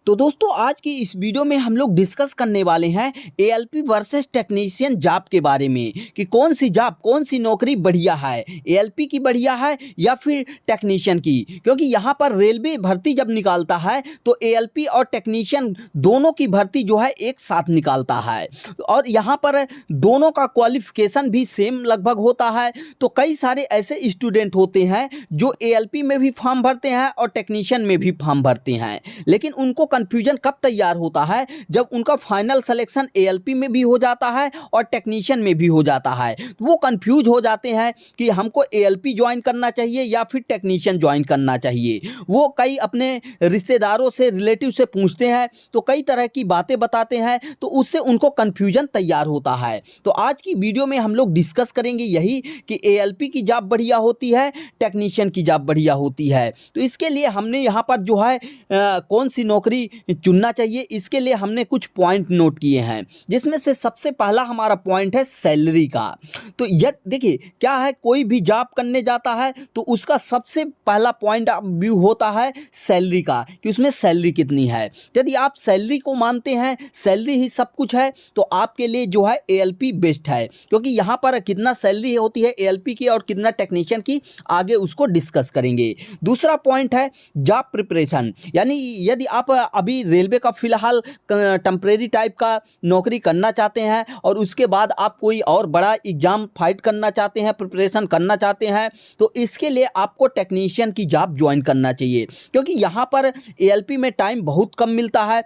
तो दोस्तों आज की इस वीडियो में हम लोग डिस्कस करने वाले हैं एएलपी वर्सेस टेक्नीशियन जॉब के बारे में कि कौन सी जॉब कौन सी नौकरी बढ़िया है, एएलपी की बढ़िया है या फिर टेक्नीशियन की। क्योंकि यहाँ पर रेलवे भर्ती जब निकालता है तो एएलपी और टेक्नीशियन दोनों की भर्ती जो है एक साथ निकालता है और यहाँ पर दोनों का क्वालिफिकेशन भी सेम लगभग होता है। तो कई सारे ऐसे स्टूडेंट होते हैं जो एएलपी में भी फॉर्म भरते हैं और टेक्नीशियन में भी फॉर्म भरते हैं, लेकिन उनको कन्फ्यूजन कब तैयार होता है जब उनका फाइनल सिलेक्शन एएलपी में भी हो जाता है और टेक्नीशियन में भी हो जाता है। तो वो कंफ्यूज हो जाते हैं कि हमको एएलपी ज्वाइन करना चाहिए या फिर टेक्नीशियन ज्वाइन करना चाहिए। वो कई अपने रिश्तेदारों से रिलेटिव से पूछते हैं तो कई तरह की बातें बताते हैं, तो उससे उनको कन्फ्यूजन तैयार होता है। तो आज की वीडियो में हम लोग डिस्कस करेंगे यही कि एएलपी की जॉब बढ़िया होती है, टेक्नीशियन की जॉब बढ़िया होती है। तो इसके लिए हमने यहाँ पर जो है कौन सी नौकरी चुनना चाहिए, इसके लिए हमने कुछ पॉइंट नोट किए हैं, जिसमें से सबसे पहला हमारा पॉइंट है सैलरी का। तो यह देखिए क्या है, कोई भी जॉब करने जाता है तो उसका सबसे पहला पॉइंट ऑफ व्यू होता है सैलरी का कि उसमें सैलरी कितनी है। यदि आप सैलरी को मानते हैं, सैलरी ही सब कुछ है, तो आपके लिए जो है एएलपी बेस्ट है। क्योंकि यहाँ पर कितना सैलरी होती है एएलपी की और कितना टेक्नीशियन की, आगे उसको डिस्कस करेंगे। दूसरा पॉइंट है जॉब प्रिपरेशन, यानी यदि आप अभी रेलवे का फिलहाल टेम्परेरी टाइप का नौकरी करना चाहते हैं और उसके बाद आप कोई और बड़ा एग्जाम फाइट करना चाहते हैं, प्रिपरेशन करना चाहते हैं, तो इसके लिए आपको टेक्नीशियन की जॉब ज्वाइन करना चाहिए। क्योंकि यहाँ पर एएलपी में टाइम बहुत कम मिलता है।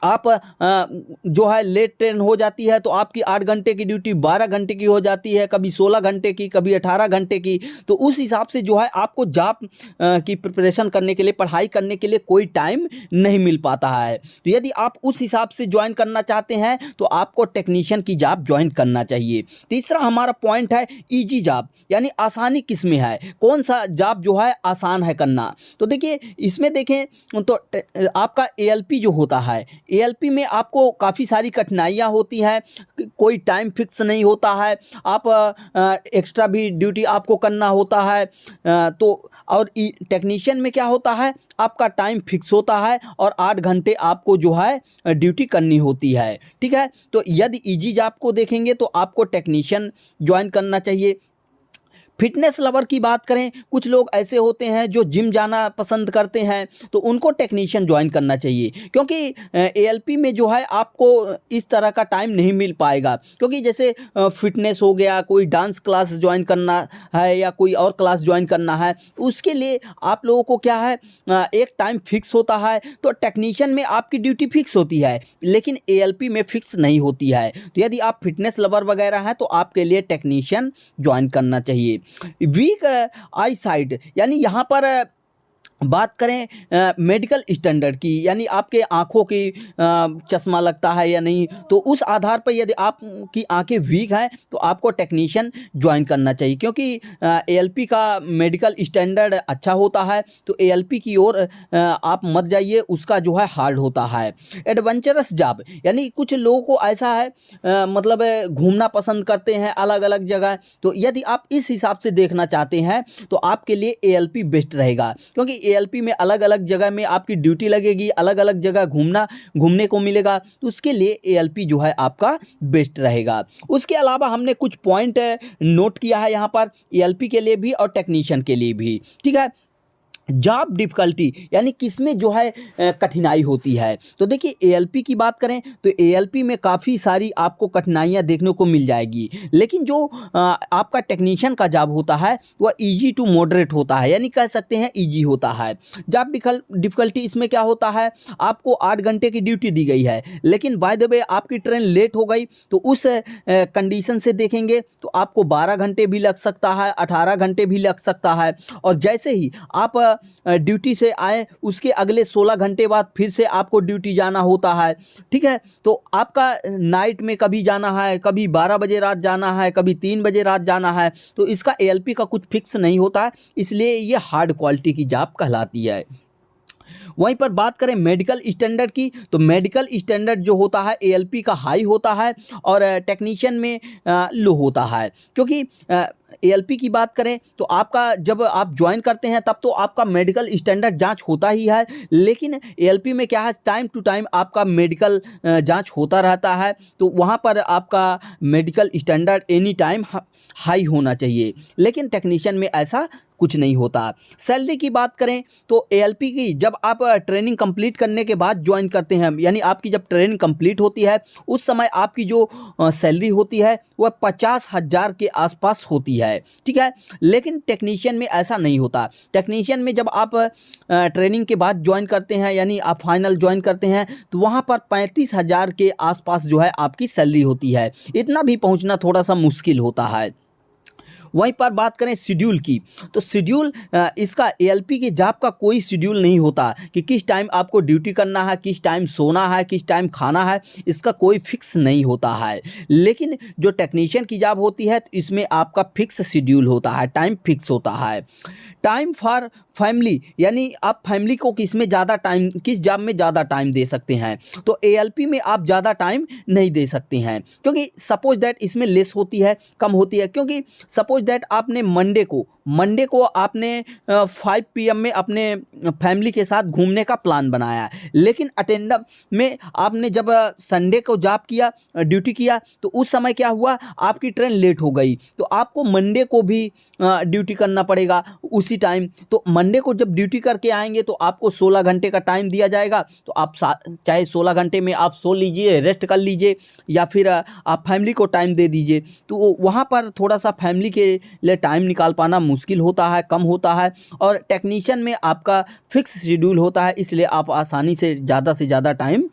आप जो है लेट ट्रेन हो जाती है तो आपकी 8 घंटे की ड्यूटी 12 घंटे की हो जाती है, कभी 16 घंटे की, कभी 18 घंटे की। तो उस हिसाब से जो है आपको जॉब की प्रिपरेशन करने के लिए, पढ़ाई करने के लिए कोई टाइम नहीं मिल पाता है। तो यदि आप उस हिसाब से ज्वाइन करना चाहते हैं तो आपको टेक्नीशियन की जॉब ज्वाइन करना चाहिए। तीसरा हमारा पॉइंट है ईजी जॉब, यानी आसानी किस में है, कौन सा जॉब जो है आसान है करना। तो देखिए इसमें देखें तो आपका एएलपी जो होता है, एएलपी में आपको काफ़ी सारी कठिनाइयाँ होती हैं, कोई टाइम फिक्स नहीं होता है, आप एक्स्ट्रा भी ड्यूटी आपको करना होता है। तो और टेक्नीशियन में क्या होता है, आपका टाइम फिक्स होता है और 8 घंटे आपको जो है ड्यूटी करनी होती है। ठीक है, तो यदि इजी जॉब को देखेंगे तो आपको टेक्नीशियन ज्वाइन करना चाहिए। फिटनेस लवर की बात करें, कुछ लोग ऐसे होते हैं जो जिम जाना पसंद करते हैं, तो उनको टेक्नीशियन ज्वाइन करना चाहिए। क्योंकि एएलपी में जो है आपको इस तरह का टाइम नहीं मिल पाएगा। क्योंकि जैसे फिटनेस हो गया, कोई डांस क्लास ज्वाइन करना है या कोई और क्लास ज्वाइन करना है, उसके लिए आप लोगों को क्या है एक टाइम फिक्स होता है। तो टेक्नीशियन में आपकी ड्यूटी फिक्स होती है, लेकिन एएलपी में फिक्स नहीं होती है। तो यदि आप फिटनेस लवर वगैरह हैं तो आपके लिए टेक्नीशियन ज्वाइन करना चाहिए। वीक आई साइट, यानी यहाँ पर बात करें मेडिकल स्टैंडर्ड की, यानी आपके आँखों की चश्मा लगता है या नहीं, तो उस आधार पर यदि आपकी आंखें वीक हैं तो आपको टेक्नीशियन ज्वाइन करना चाहिए। क्योंकि एएलपी का मेडिकल स्टैंडर्ड अच्छा होता है, तो एएलपी की ओर आप मत जाइए, उसका जो है हार्ड होता है। एडवेंचरस जॉब, यानी कुछ लोगों को ऐसा है मतलब घूमना पसंद करते हैं अलग अलग जगह, तो यदि आप इस हिसाब से देखना चाहते हैं तो आपके लिए एएलपी बेस्ट रहेगा। क्योंकि एएलपी में अलग अलग जगह में आपकी ड्यूटी लगेगी, अलग अलग जगह घूमने को मिलेगा, तो उसके लिए एएलपी जो है आपका बेस्ट रहेगा। उसके अलावा हमने कुछ पॉइंट नोट किया है यहाँ पर एएलपी के लिए भी और टेक्नीशियन के लिए भी। ठीक है, जॉब डिफ़िकल्टी, यानी किसमें जो है कठिनाई होती है। तो देखिए एएलपी की बात करें तो एएलपी में काफ़ी सारी आपको कठिनाइयाँ देखने को मिल जाएगी, लेकिन जो आपका टेक्नीशियन का जॉब होता है वह इजी टू मॉडरेट होता है, यानी कह सकते हैं इजी होता है। जॉब डिफ़िकल्टी इसमें क्या होता है, आपको 8 घंटे की ड्यूटी दी गई है, लेकिन बाय द वे आपकी ट्रेन लेट हो गई, तो उस कंडीशन से देखेंगे तो आपको 12 घंटे भी लग सकता है, 18 घंटे भी लग सकता है। और जैसे ही आप ड्यूटी से आए उसके अगले 16 घंटे बाद फिर से आपको ड्यूटी जाना होता है। ठीक है, तो आपका नाइट में कभी जाना है, कभी 12 बजे रात जाना है, कभी 3 बजे रात जाना है, तो इसका एएलपी का कुछ फिक्स नहीं होता है, इसलिए ये हार्ड क्वालिटी की जॉब कहलाती है। वहीं पर बात करें मेडिकल स्टैंडर्ड की, तो मेडिकल स्टैंडर्ड जो होता है एएलपी का हाई होता है और टेक्नीशियन में लो होता है। क्योंकि एएलपी की बात करें तो आपका जब आप ज्वाइन करते हैं तब तो आपका मेडिकल स्टैंडर्ड जांच होता ही है, लेकिन एएलपी में क्या है, टाइम टू टाइम आपका मेडिकल जांच होता रहता है, तो वहाँ पर आपका medical standard any time high होना चाहिए। लेकिन टेक्नीशियन में ऐसा कुछ नहीं होता। सैलरी की बात करें तो एएलपी की जब आप ट्रेनिंग कंप्लीट करने के बाद ज्वाइन करते हैं, यानी आपकी जब ट्रेनिंग कंप्लीट होती है उस समय आपकी जो सैलरी होती है वह 50,000 के आसपास होती है, ठीक है। लेकिन टेक्नीशियन में ऐसा नहीं होता। टेक्नीशियन में जब आप ट्रेनिंग के बाद ज्वाइन करते हैं, यानी आप फाइनल ज्वाइन करते हैं, तो वहाँ पर 35,000 के आसपास जो है आपकी सैलरी होती है। इतना भी पहुँचना थोड़ा सा मुश्किल होता है। वहीं पर बात करें शेड्यूल की, तो शेड्यूल इसका एएलपी के जॉब का कोई शेड्यूल नहीं होता कि किस टाइम आपको ड्यूटी करना है, किस टाइम सोना है, किस टाइम खाना है, इसका कोई फिक्स नहीं होता है। लेकिन जो टेक्नीशियन की जॉब होती है तो इसमें आपका फिक्स शेड्यूल होता है, टाइम फिक्स होता है। टाइम फॉर फैमिली, यानी आप फैमिली को किस में ज़्यादा टाइम, किस जॉब में ज़्यादा टाइम दे सकते हैं, तो एएलपी में आप ज़्यादा टाइम नहीं दे सकते हैं, क्योंकि सपोज दैट इसमें लेस होती है, कम होती है। क्योंकि सपोज दैट आपने मंडे को आपने 5 PM में अपने फैमिली के साथ घूमने का प्लान बनाया, लेकिन अटेंडम में आपने जब संडे को जॉब किया, ड्यूटी किया, तो उस समय क्या हुआ, आपकी ट्रेन लेट हो गई, तो आपको मंडे को भी ड्यूटी करना पड़ेगा उसी टाइम। तो मंडे को जब ड्यूटी करके आएंगे तो आपको 16 घंटे का टाइम दिया जाएगा, तो आप चाहे 16 घंटे में आप सो लीजिए, रेस्ट कर लीजिए, या फिर आप फैमिली को टाइम दे दीजिए। तो वहाँ पर थोड़ा सा फैमिली के लिए टाइम निकाल पाना मुश्किल होता है, कम होता है। और टेक्नीशियन में आपका फिक्स शेड्यूल होता है, इसलिए आप आसानी से ज़्यादा टाइम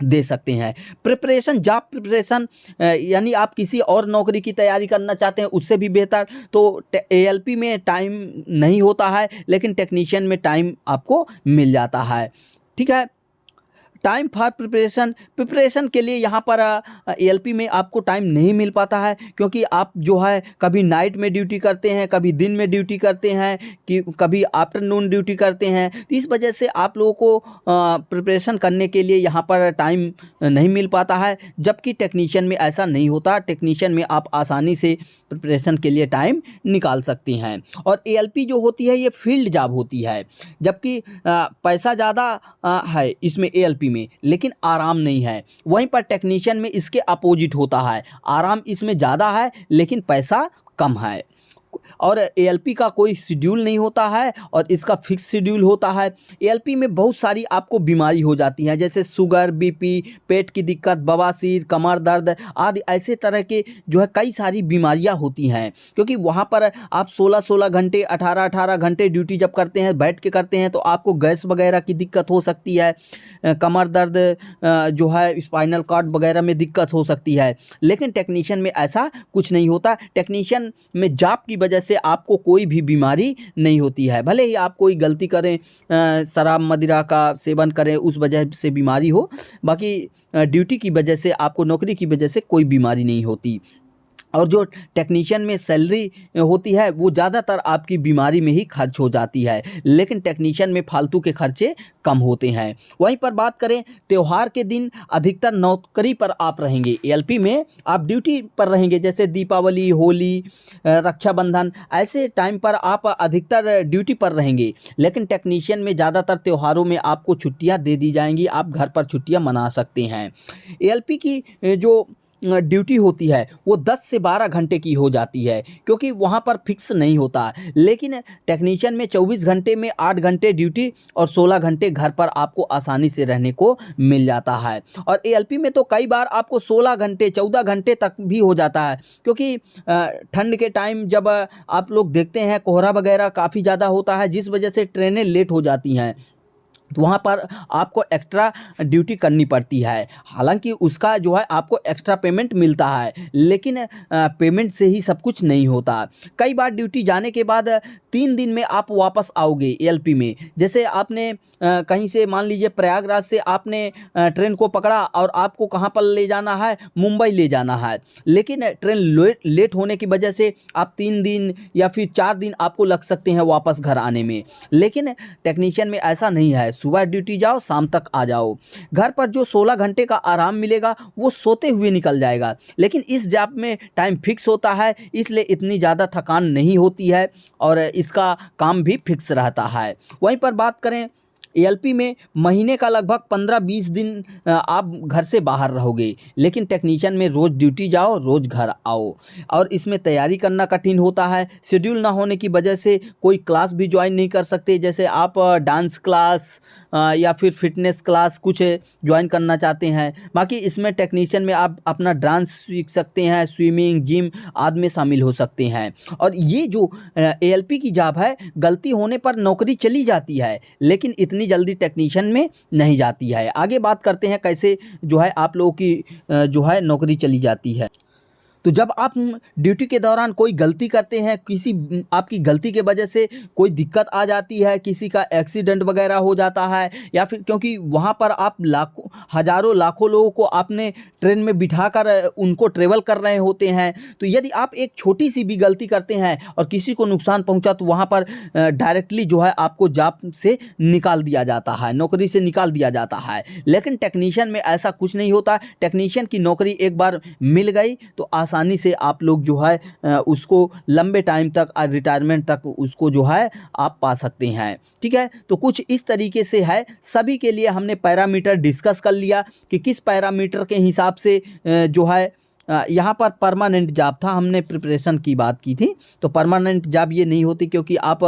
दे सकते हैं। प्रिपरेशन, जॉब प्रिपरेशन, यानी आप किसी और नौकरी की तैयारी करना चाहते हैं उससे भी बेहतर, तो एएलपी में टाइम नहीं होता है, लेकिन टेक्नीशियन में टाइम आपको मिल जाता है, ठीक है। टाइम फॉर प्रिपरेशन के लिए यहाँ पर एएलपी में आपको टाइम नहीं मिल पाता है, क्योंकि आप जो है कभी नाइट में ड्यूटी करते हैं, कभी दिन में ड्यूटी करते हैं, कि कभी आफ्टरनून ड्यूटी करते हैं। तो इस वजह से आप लोगों को प्रिपरेशन करने के लिए यहाँ पर टाइम नहीं मिल पाता है, जबकि टेक्नीशियन में ऐसा नहीं होता। टेक्नीशियन में आप आसानी से प्रिपरेशन के लिए टाइम निकाल सकते हैं। और एएलपी जो होती है ये फील्ड जॉब होती है, जबकि पैसा ज़्यादा है इसमें एएलपी में, लेकिन आराम नहीं है। वहीं पर टेक्नीशियन में इसके अपोजिट होता है, आराम इसमें ज़्यादा है लेकिन पैसा कम है। और एएलपी का कोई शेड्यूल नहीं होता है और इसका फिक्स शेड्यूल होता है। एएलपी में बहुत सारी आपको बीमारी हो जाती हैं, जैसे शुगर, बीपी, पेट की दिक्कत, बवासीर, कमर दर्द आदि ऐसे तरह के जो है कई सारी बीमारियां होती हैं, क्योंकि वहाँ पर आप 16-16 घंटे, 18-18 घंटे ड्यूटी जब करते हैं, बैठ के करते हैं, तो आपको गैस वगैरह की दिक्कत हो सकती है, कमर दर्द जो है स्पाइनल कॉर्ड वगैरह में दिक्कत हो सकती है। लेकिन टेक्नीशियन में ऐसा कुछ नहीं होता। टेक्नीशियन में जॉब की वजह से आपको कोई भी बीमारी नहीं होती है, भले ही आप कोई गलती करें, शराब मदिरा का सेवन करें, उस वजह से बीमारी हो, बाकी ड्यूटी की वजह से आपको, नौकरी की वजह से कोई बीमारी नहीं होती। और जो टेक्नीशियन में सैलरी होती है वो ज़्यादातर आपकी बीमारी में ही खर्च हो जाती है, लेकिन टेक्नीशियन में फालतू के खर्चे कम होते हैं। वहीं पर बात करें, त्यौहार के दिन अधिकतर नौकरी पर आप रहेंगे। एएलपी में आप ड्यूटी पर रहेंगे, जैसे दीपावली, होली, रक्षाबंधन, ऐसे टाइम पर आप अधिकतर ड्यूटी पर रहेंगे। लेकिन टेक्नीशियन में ज़्यादातर त्योहारों में आपको छुट्टियाँ दे दी जाएंगी, आप घर पर छुट्टियाँ मना सकते हैं। एएलपी की जो ड्यूटी होती है वो 10 से 12 घंटे की हो जाती है, क्योंकि वहाँ पर फिक्स नहीं होता। लेकिन टेक्नीशियन में 24 घंटे में 8 घंटे ड्यूटी और 16 घंटे घर पर आपको आसानी से रहने को मिल जाता है। और एएलपी में तो कई बार आपको 16 घंटे, 14 घंटे तक भी हो जाता है, क्योंकि ठंड के टाइम जब आप लोग देखते हैं कोहरा वगैरह काफ़ी ज़्यादा होता है, जिस वजह से ट्रेनें लेट हो जाती हैं, तो वहाँ पर आपको एक्स्ट्रा ड्यूटी करनी पड़ती है। हालांकि उसका जो है आपको एक्स्ट्रा पेमेंट मिलता है, लेकिन पेमेंट से ही सब कुछ नहीं होता। कई बार ड्यूटी जाने के बाद 3 दिन में आप वापस आओगे एएलपी में। जैसे आपने कहीं से मान लीजिए प्रयागराज से आपने ट्रेन को पकड़ा और आपको कहाँ पर ले जाना है, मुंबई ले जाना है, लेकिन ट्रेन लेट होने की वजह से आप 3 दिन या फिर 4 दिन आपको लग सकते हैं वापस घर आने में। लेकिन टेक्नीशियन में ऐसा नहीं है, सुबह ड्यूटी जाओ शाम तक आ जाओ। घर पर जो 16 घंटे का आराम मिलेगा वो सोते हुए निकल जाएगा। लेकिन इस जॉब में टाइम फिक्स होता है, इसलिए इतनी ज़्यादा थकान नहीं होती है और इसका काम भी फिक्स रहता है। वहीं पर बात करें एएलपी में महीने का लगभग 15-20 दिन आप घर से बाहर रहोगे, लेकिन टेक्नीशियन में रोज़ ड्यूटी जाओ रोज़ घर आओ और इसमें तैयारी करना कठिन होता है। शेड्यूल ना होने की वजह से कोई क्लास भी ज्वाइन नहीं कर सकते। जैसे आप डांस क्लास या फिर फिटनेस क्लास कुछ ज्वाइन करना चाहते हैं। बाकी इसमें टेक्नीशियन में आप अपना डांस सीख सकते हैं, स्विमिंग, जिम आदि में शामिल हो सकते हैं। और ये जो एएलपी की जॉब है, गलती होने पर नौकरी चली जाती है, लेकिन इतनी जल्दी टेक्नीशियन में नहीं जाती है। आगे बात करते हैं कैसे जो है आप लोगों की जो है नौकरी चली जाती है। तो जब आप ड्यूटी के दौरान कोई गलती करते हैं, किसी आपकी गलती के वजह से कोई दिक्कत आ जाती है, किसी का एक्सीडेंट वगैरह हो जाता है, या फिर क्योंकि वहाँ पर आप लाखों हज़ारों लाखों लोगों को आपने ट्रेन में बिठाकर उनको ट्रेवल कर रहे होते हैं, तो यदि आप एक छोटी सी भी गलती करते हैं और किसी को नुकसान पहुँचा तो वहाँ पर डायरेक्टली जो है आपको जॉब से निकाल दिया जाता है, नौकरी से निकाल दिया जाता है। लेकिन टेक्नीशियन में ऐसा कुछ नहीं होता। टेक्नीशियन की नौकरी एक बार मिल गई तो आसानी से आप लोग जो है उसको लंबे टाइम तक रिटायरमेंट तक उसको जो है आप पा सकते हैं। ठीक है, तो कुछ इस तरीके से है। सभी के लिए हमने पैरामीटर डिस्कस कर लिया कि किस पैरामीटर के हिसाब से जो है यहाँ पर परमानेंट जॉब था, हमने प्रिपरेशन की बात की थी। तो परमानेंट जॉब ये नहीं होती, क्योंकि आप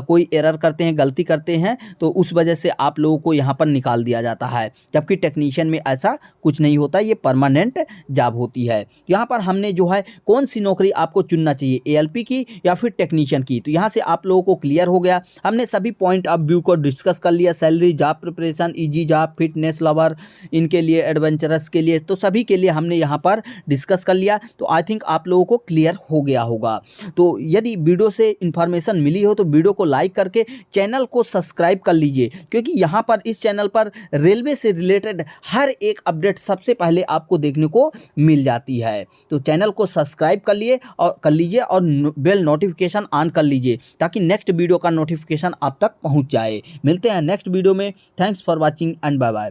कोई एरर करते हैं, गलती करते हैं, तो उस वजह से आप लोगों को यहाँ पर निकाल दिया जाता है। जबकि टेक्नीशियन में ऐसा कुछ नहीं होता, ये परमानेंट जॉब होती है। यहाँ पर हमने जो है कौन सी नौकरी आपको चुनना चाहिए, एएलपी की या फिर टेक्नीशियन की, तो यहाँ से आप लोगों को क्लियर हो गया। हमने सभी पॉइंट ऑफ व्यू को डिस्कस कर लिया। Salary, job preparation, easy job, fitness lover, इनके लिए, एडवेंचरस के लिए, तो सभी के लिए हमने यहाँ पर डिस्कस कर लिया। तो आई थिंक आप लोगों को क्लियर हो गया होगा। तो यदि वीडियो से इन्फॉर्मेशन मिली हो तो वीडियो को लाइक करके चैनल को सब्सक्राइब कर लीजिए, क्योंकि यहाँ पर इस चैनल पर रेलवे से रिलेटेड हर एक अपडेट सबसे पहले आपको देखने को मिल जाती है। तो चैनल को सब्सक्राइब कर लीजिए और बेल नोटिफिकेशन ऑन कर लीजिए, ताकि नेक्स्ट वीडियो का नोटिफिकेशन आप तक पहुँच जाए। मिलते हैं नेक्स्ट वीडियो में। Thanks for watching and bye bye.